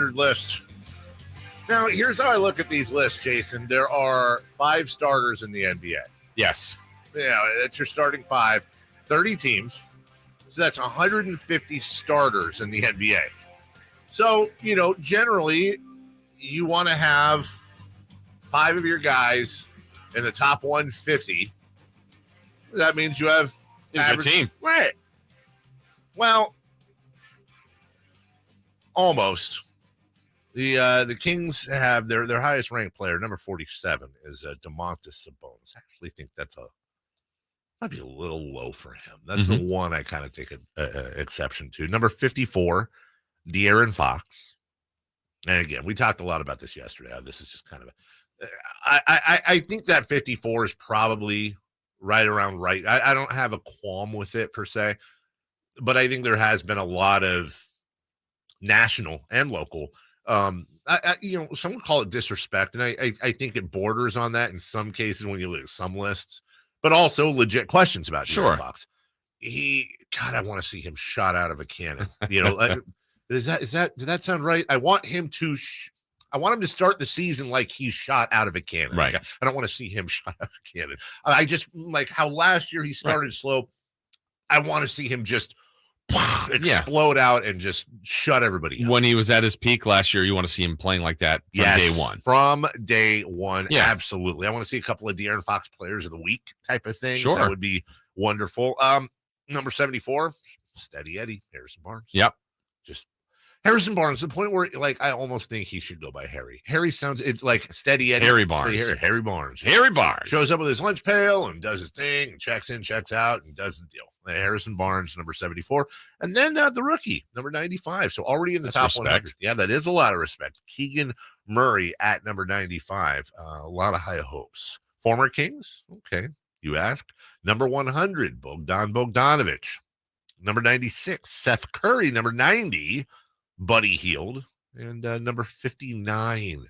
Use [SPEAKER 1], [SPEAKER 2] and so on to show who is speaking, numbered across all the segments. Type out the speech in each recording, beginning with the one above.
[SPEAKER 1] 500 list. Now, here's how I look at these lists, Jason. There are 5 starters in the NBA.
[SPEAKER 2] Yes.
[SPEAKER 1] Yeah, that's your starting 5, 30 teams. So that's 150 starters in the NBA. So, generally, you want to have 5 of your guys in the top 150. That means you have
[SPEAKER 2] a good team.
[SPEAKER 1] Right. Well, almost. The Kings have their highest ranked player, number 47, is Domantas Sabonis. I actually think might be a little low for him. That's the one I kind of take an exception to. Number 54, De'Aaron Fox. And again, we talked a lot about this yesterday. This is just kind of I think that 54 is probably right around right. I don't have a qualm with it per se, but I think there has been a lot of national and local. Some would call it disrespect, and I think it borders on that in some cases when you look at some lists, but also legit questions about De'Aaron Fox. I want to see him shot out of a cannon. Did that sound right? I want him to start the season like he's shot out of a cannon.
[SPEAKER 2] Right.
[SPEAKER 1] Like, I don't want to see him shot out of a cannon. I just like how last year he started slow. I want to see him just explode out and just shut everybody up.
[SPEAKER 2] When he was at his peak last year, you want to see him playing like that from day one.
[SPEAKER 1] From day one, absolutely. I want to see a couple of De'Aaron Fox players of the week type of things.
[SPEAKER 2] Sure.
[SPEAKER 1] That would be wonderful. Number 74, Steady Eddie, Harrison Barnes.
[SPEAKER 2] Yep.
[SPEAKER 1] Just Harrison Barnes, to the point where I almost think he should go by Harry. Harry sounds like Steady Eddie.
[SPEAKER 2] Harry Barnes.
[SPEAKER 1] Harry Barnes.
[SPEAKER 2] Harry Barnes.
[SPEAKER 1] Shows up with his lunch pail and does his thing and checks in, checks out, and does the deal. Harrison Barnes, number 74. And then the rookie, number 95. So already in the top 100. Yeah, that is a lot of respect. Keegan Murray at number 95. A lot of high hopes. Former Kings? Okay, you ask. Number 100, Bogdan Bogdanović. Number 96, Seth Curry. Number 90, Buddy Hield. And number 59,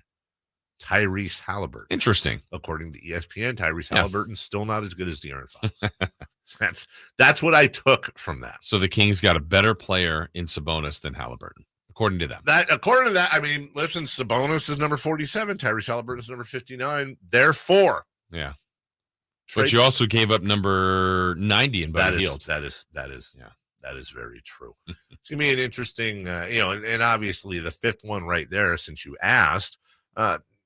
[SPEAKER 1] Tyrese Halliburton.
[SPEAKER 2] Interesting.
[SPEAKER 1] According to ESPN, Tyrese Halliburton's still not as good as De'Aaron Fox. That's what I took from that.
[SPEAKER 2] So the Kings got a better player in Sabonis than Halliburton, according to them.
[SPEAKER 1] According to that, I mean, listen, Sabonis is number 47, Tyrese Halliburton is number 59. Therefore,
[SPEAKER 2] but you also gave up number 90 in Buddy Hield.
[SPEAKER 1] That is very true. It's gonna be an interesting, and obviously the fifth one right there, since you asked,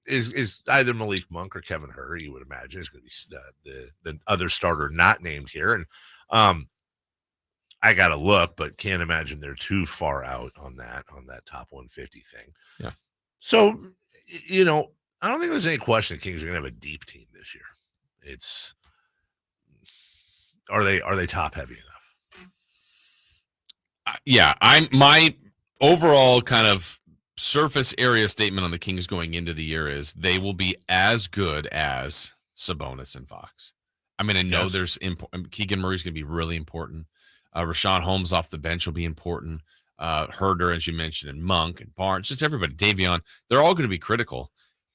[SPEAKER 1] is either Malik Monk or Kevin Herter. You would imagine is going to be the other starter not named here, and I got to look, but can't imagine they're too far out on that top 150 thing.
[SPEAKER 2] Yeah.
[SPEAKER 1] So, I don't think there's any question the Kings are going to have a deep team this year. Are they top heavy enough?
[SPEAKER 2] My overall kind of surface area statement on the Kings going into the year is they will be as good as Sabonis and Fox. I mean, I know there's Keegan Murray's going to be really important. Rashawn Holmes off the bench will be important. Herter, as you mentioned, and Monk and Barnes, just everybody, Davion, they're all going to be critical.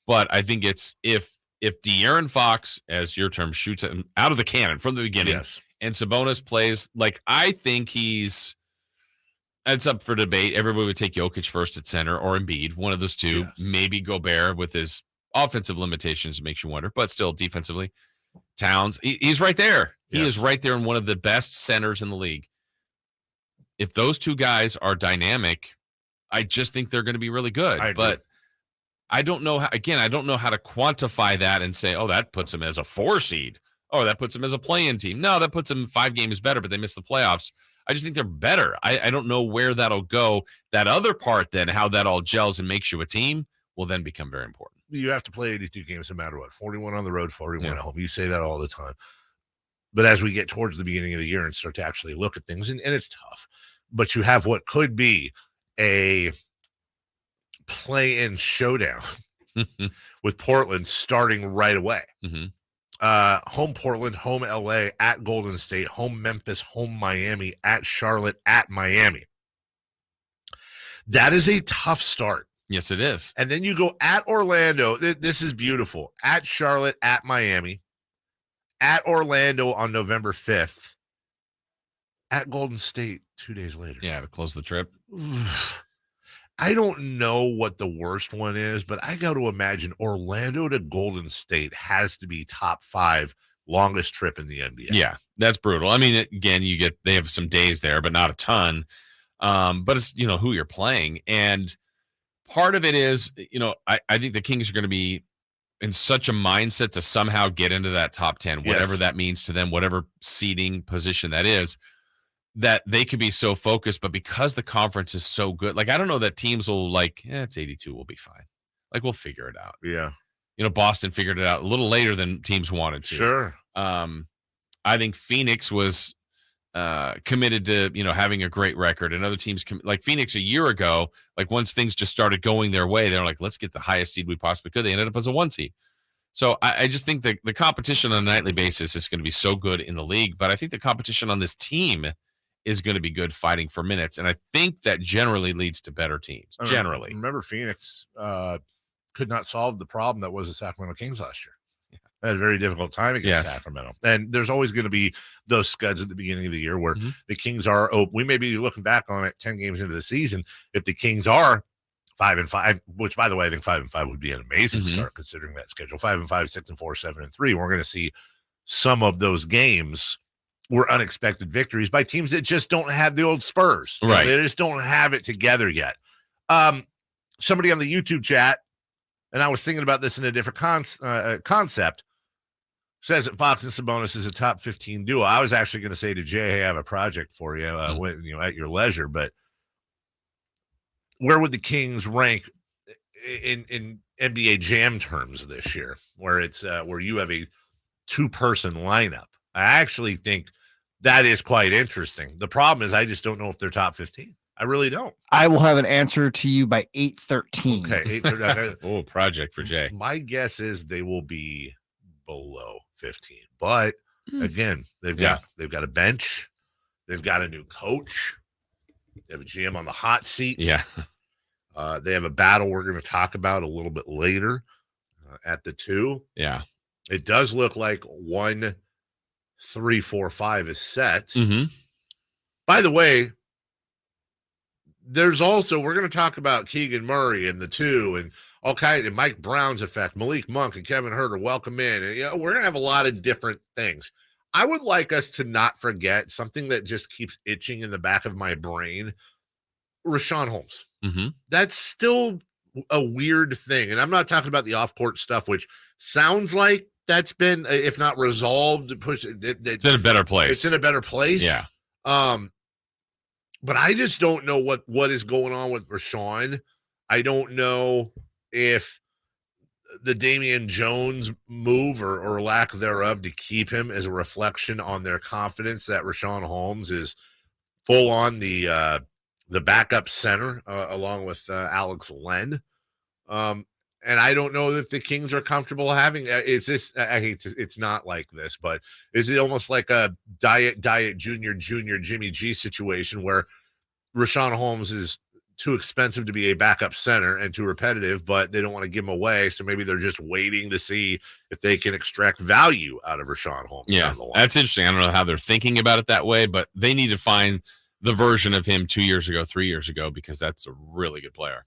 [SPEAKER 2] But I think it's if De'Aaron Fox, as your term, shoots out of the cannon from the beginning, and Sabonis plays like I think it's up for debate. Everybody would take Jokic first at center or Embiid, one of those two. Yes. Maybe Gobert with his offensive limitations makes you wonder, but still defensively. Towns, he's right there. He is right there in one of the best centers in the league. If those two guys are dynamic, I just think they're going to be really good. But I don't know how to quantify that and say, oh, that puts them as a 4 seed. Oh, that puts them as a play-in team. No, that puts them 5 games better, but they missed the playoffs. I just think they're better. I don't know where that'll go. That other part then, how that all gels and makes you a team, will then become very important.
[SPEAKER 1] You have to play 82 games no matter what. 41 on the road, 41 at home. You say that all the time. But as we get towards the beginning of the year and start to actually look at things, and it's tough, but you have what could be a play-in showdown with Portland starting right away.
[SPEAKER 2] Mm-hmm.
[SPEAKER 1] Home Portland, home LA, at Golden State, home Memphis, home Miami, at Charlotte, at Miami. That is a tough start.
[SPEAKER 2] Yes, it is.
[SPEAKER 1] And then you go at Orlando. This is beautiful. At Charlotte, at Miami, at Orlando on November 5th, at Golden State 2 days later.
[SPEAKER 2] Yeah, to close the trip.
[SPEAKER 1] I don't know what the worst one is, but I got to imagine Orlando to Golden State has to be top 5 longest trip in the NBA.
[SPEAKER 2] Yeah, that's brutal. I mean, again, they have some days there, but not a ton. But it's, who you're playing. And part of it is, I think the Kings are going to be in such a mindset to somehow get into that top 10, whatever that means to them, whatever seeding position that is, that they could be so focused. But because the conference is so good, like, I don't know that teams will it's 82, we'll be fine. Like, we'll figure it out.
[SPEAKER 1] Yeah.
[SPEAKER 2] Boston figured it out a little later than teams wanted to.
[SPEAKER 1] Sure.
[SPEAKER 2] I think Phoenix was committed to, having a great record, and other teams like Phoenix a year ago, like once things just started going their way, they're like, let's get the highest seed we possibly could. They ended up as a 1 seed. So I just think that the competition on a nightly basis is going to be so good in the league, but I think the competition on this team is going to be good, fighting for minutes. And I think that generally leads to better teams. Generally.
[SPEAKER 1] Remember Phoenix could not solve the problem that was the Sacramento Kings last year. Had a very difficult time against Sacramento. And there's always going to be those scuds at the beginning of the year where the Kings are, we may be looking back on it 10 games into the season. If the Kings are 5-5, which, by the way, I think 5-5 would be an amazing start considering that schedule. 5-5, 6-4, 7-3. We're going to see some of those games were unexpected victories by teams that just don't have the old Spurs.
[SPEAKER 2] Right.
[SPEAKER 1] They just don't have it together yet. Somebody on the YouTube chat, and I was thinking about this in a different concept, says that Fox and Sabonis is a top 15 duo. I was actually going to say to Jay, hey, I have a project for you, at your leisure. But where would the Kings rank in NBA Jam terms this year, where it's where you have a 2-person lineup? I actually think that is quite interesting. The problem is I just don't know if they're top 15. I really don't.
[SPEAKER 3] I will have an answer to you by 8:13.
[SPEAKER 1] Okay, 8:13.
[SPEAKER 2] Oh, project for Jay.
[SPEAKER 1] My guess is they will be below 15. But again, they've got a bench, they've got a new coach, they have a GM on the hot seat.
[SPEAKER 2] Yeah.
[SPEAKER 1] They have a battle we're going to talk about a little bit later at the 2.
[SPEAKER 2] Yeah.
[SPEAKER 1] It does look like 1, 3, 4, 5 is set. By the way, there's also, we're going to talk about Keegan Murray and the 2 and all kinds of Mike Brown's effect, Malik Monk and Kevin Huerter, welcome in. And, we're going to have a lot of different things. I would like us to not forget something that just keeps itching in the back of my brain. Rashawn Holmes. That's still a weird thing. And I'm not talking about the off-court stuff, which sounds like that's been, if not resolved, it's
[SPEAKER 2] in a better place.
[SPEAKER 1] It's in a better place.
[SPEAKER 2] Yeah.
[SPEAKER 1] But I just don't know what is going on with Rashawn. I don't know if the Damian Jones move or lack thereof to keep him is a reflection on their confidence that Rashawn Holmes is full on the backup center along with Alex Len. And I don't know if the Kings are comfortable having it's not like this, but is it almost like a diet junior Jimmy G situation where Rashawn Holmes is too expensive to be a backup center and too repetitive, but they don't want to give him away. So maybe they're just waiting to see if they can extract value out of Rashawn Holmes.
[SPEAKER 2] Yeah, that's interesting. I don't know how they're thinking about it that way, but they need to find the version of him 2 years ago, 3 years ago, because that's a really good player.